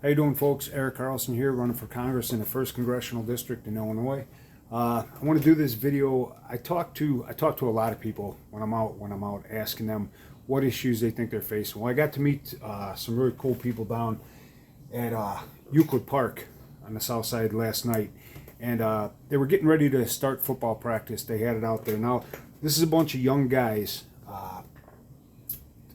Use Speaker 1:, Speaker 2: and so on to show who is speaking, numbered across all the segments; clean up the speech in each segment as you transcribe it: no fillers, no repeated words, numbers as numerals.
Speaker 1: How you doing, folks? Eric Carlson here, running for Congress in the 1st Congressional District in Illinois. I want to do this video. I talk to a lot of people when I'm out, asking them what issues they think they're facing. Well, I got to meet some really cool people down at Euclid Park on the south side last night, and they were getting ready to start football practice. They had it out there. Now, this is a bunch of young guys. The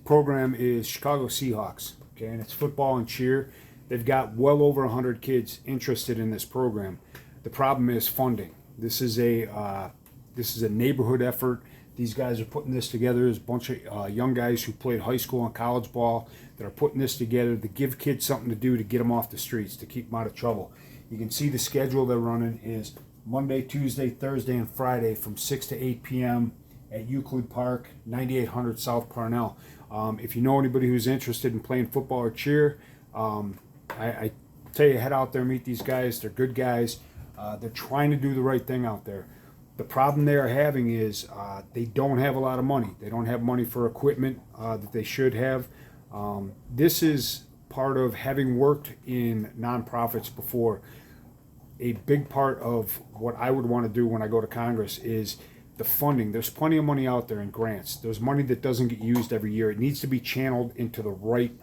Speaker 1: program is Chicago Seahawks, okay, and it's football and cheer. They've got well over 100 kids interested in this program. The problem is funding. This is a neighborhood effort. These guys are putting this together. There's a bunch of young guys who played high school and college ball that are putting this together to give kids something to do, to get them off the streets, to keep them out of trouble. You can see the schedule they're running is Monday, Tuesday, Thursday, and Friday from 6 to 8 p.m. at Euclid Park, 9800 South Parnell. If you know anybody who's interested in playing football or cheer, I tell you, head out there, meet these guys. They're good guys. They're trying to do the right thing out there. The problem they are having is they don't have a lot of money. They don't have money for equipment that they should have. This is part of having worked in nonprofits before. A big part of what I would want to do when I go to Congress is the funding. There's plenty of money out there in grants. There's money that doesn't get used every year. It needs to be channeled into the right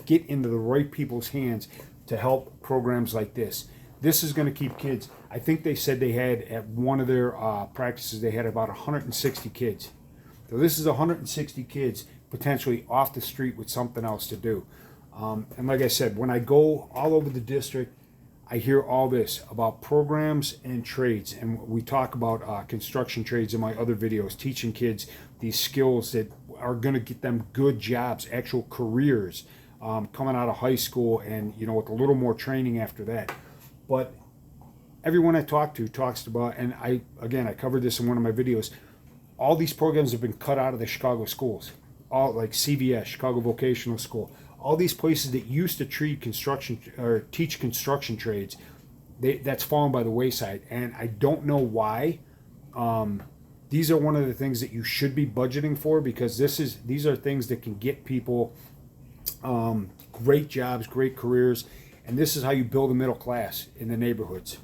Speaker 1: get into the right people's hands to help programs like this. This is going to keep kids. I think they said they had, at one of their practices, they had about 160 kids. So this is 160 kids potentially off the street with something else to do. And like I said, when I go all over the district, I hear all this about programs and trades. And we talk about construction trades in my other videos, teaching kids these skills that are going to get them good jobs, actual careers. Coming out of high school, and with a little more training after that. But everyone I talk to talks about, and I covered this in one of my videos, all these programs have been cut out of the Chicago schools, all like CVS, Chicago Vocational School, all these places that used to teach construction trades, that's fallen by the wayside, and I don't know why. These are one of the things that you should be budgeting for, because these are things that can get people great jobs, great careers, and this is how you build a middle class in the neighborhoods.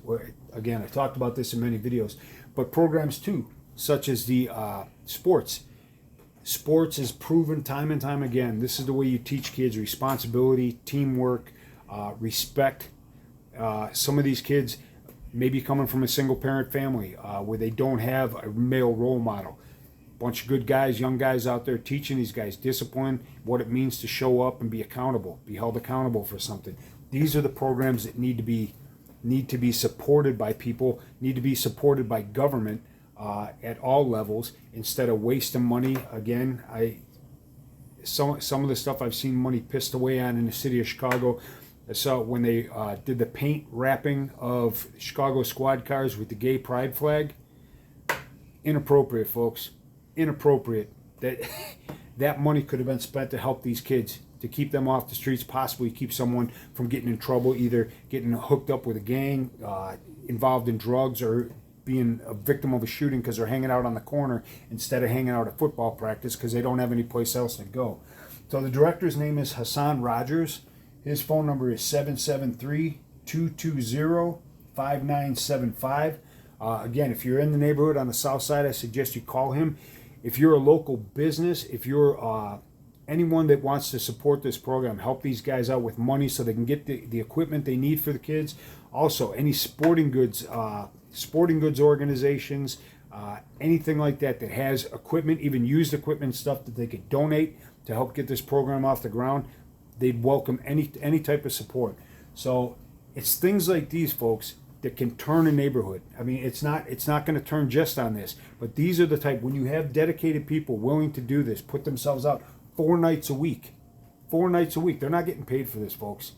Speaker 1: Again, I talked about this in many videos, but programs too, such as the sports. Sports is proven time and time again. This is the way you teach kids responsibility, teamwork, respect. Some of these kids may be coming from a single parent family where they don't have a male role model. Bunch of good guys, young guys out there teaching these guys discipline, what it means to show up and be accountable, be held accountable for something. These are the programs that need to be supported by people, need to be supported by government at all levels, instead of wasting money. Again, some of the stuff I've seen money pissed away on in the city of Chicago. I saw when they did the paint wrapping of Chicago squad cars with the gay pride flag. Inappropriate, folks. Inappropriate. That money could have been spent to help these kids, to keep them off the streets, possibly keep someone from getting in trouble, either getting hooked up with a gang, involved in drugs, or being a victim of a shooting because they're hanging out on the corner instead of hanging out at football practice because they don't have any place else to go. So the director's name is Hassan Rogers. His phone number is 773-220-5975. Again, if you're in the neighborhood on the south side, I suggest you call him. If you're a local business, if you're anyone that wants to support this program, help these guys out with money so they can get the equipment they need for the kids. Also, any sporting goods organizations, anything like that has equipment, even used equipment stuff that they could donate to help get this program off the ground, they'd welcome any type of support. So it's things like these, folks, that can turn a neighborhood. I mean, it's not going to turn just on this, but these are the type, when you have dedicated people willing to do this, put themselves out 4 nights a week. 4 nights a week. They're not getting paid for this, folks.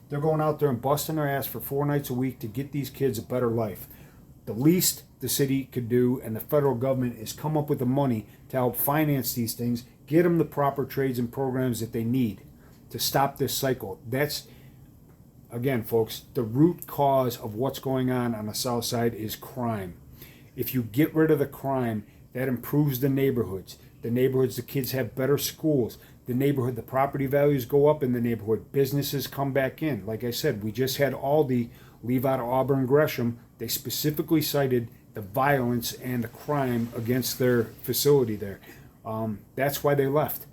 Speaker 1: They're going out there and busting their ass for 4 nights a week to get these kids a better life. The least the city could do, and the federal government, is come up with the money to help finance these things, get them the proper trades and programs that they need to stop this cycle. That's, again, folks, the root cause of what's going on the south side is crime. If you get rid of the crime, that improves the neighborhoods. The kids have better schools. the neighborhood, the property values go up in the neighborhood. Businesses come back in. Like I said, we just had Aldi leave out of Auburn Gresham. They specifically cited the violence and the crime against their facility there. That's why they left.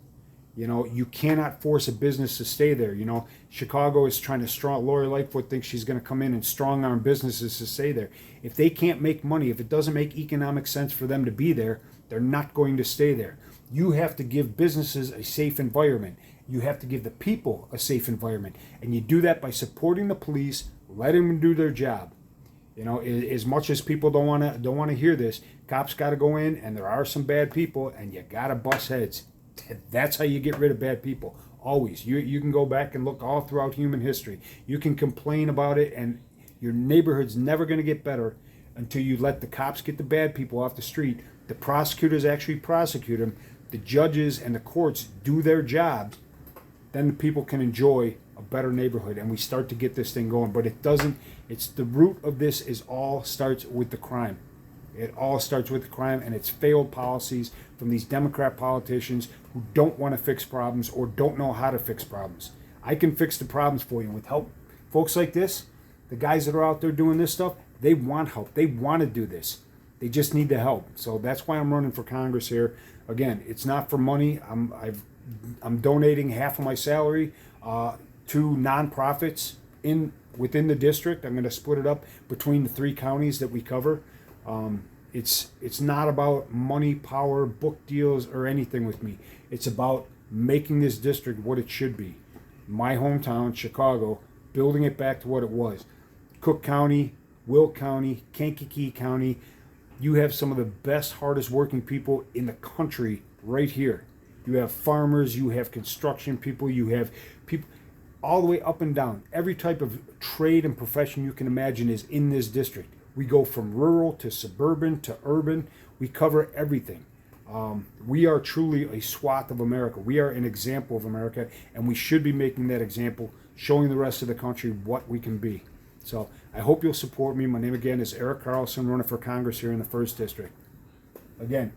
Speaker 1: You know, you cannot force a business to stay there. You know, Chicago is trying to Lori Lightfoot thinks she's going to come in and strong arm businesses to stay there. If they can't make money, if it doesn't make economic sense for them to be there, they're not going to stay there. You have to give businesses a safe environment. You have to give the people a safe environment. And you do that by supporting the police, letting them do their job. You know, as much as people don't want to hear this, cops got to go in, and there are some bad people, and you got to bust heads. That's how you get rid of bad people. Always. You can go back and look all throughout human history. You can complain about it, and your neighborhood's never going to get better until you let the cops get the bad people off the street. The prosecutors actually prosecute them. The judges and the courts do their jobs. Then the people can enjoy a better neighborhood, and we start to get this thing going. But it doesn't. It's the root of this is all starts with the crime. It all starts with the crime, and it's failed policies from these Democrat politicians who don't want to fix problems or don't know how to fix problems. I can fix the problems for you with help. Folks like this, the guys that are out there doing this stuff, they want help. They want to do this. They just need the help. So that's why I'm running for Congress here. Again, it's not for money. I'm donating half of my salary to nonprofits within the district. I'm going to split it up between the 3 counties that we cover. It's not about money, power, book deals, or anything with me. It's about making this district what it should be. My hometown, Chicago, building it back to what it was. Cook County, Will County, Kankakee County. You have some of the best, hardest working people in the country right here. You have farmers, you have construction people, you have people all the way up and down. Every type of trade and profession you can imagine is in this district. We go from rural to suburban to urban. We cover everything. We are truly a swath of America. We are an example of America, and we should be making that example, showing the rest of the country what we can be. So I hope you'll support me. My name again is Eric Carlson, running for Congress here in the 1st District. Again,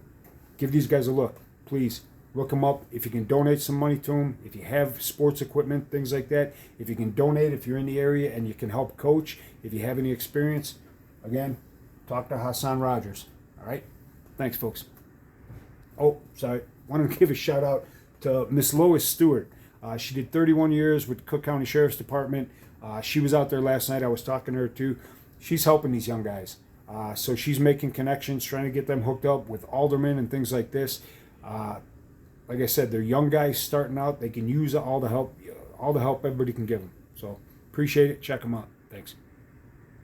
Speaker 1: give these guys a look. Please look them up. If you can donate some money to them, if you have sports equipment, things like that, if you can donate, if you're in the area and you can help coach, if you have any experience, again, talk to Hassan Rogers. All right? Thanks, folks. Oh, sorry. Want to give a shout out to Miss Lois Stewart. She did 31 years with Cook County Sheriff's Department. She was out there last night. I was talking to her too. She's helping these young guys. So she's making connections, trying to get them hooked up with aldermen and things like this. Like I said, they're young guys starting out. They can use all the help everybody can give them. So appreciate it. Check them out. Thanks.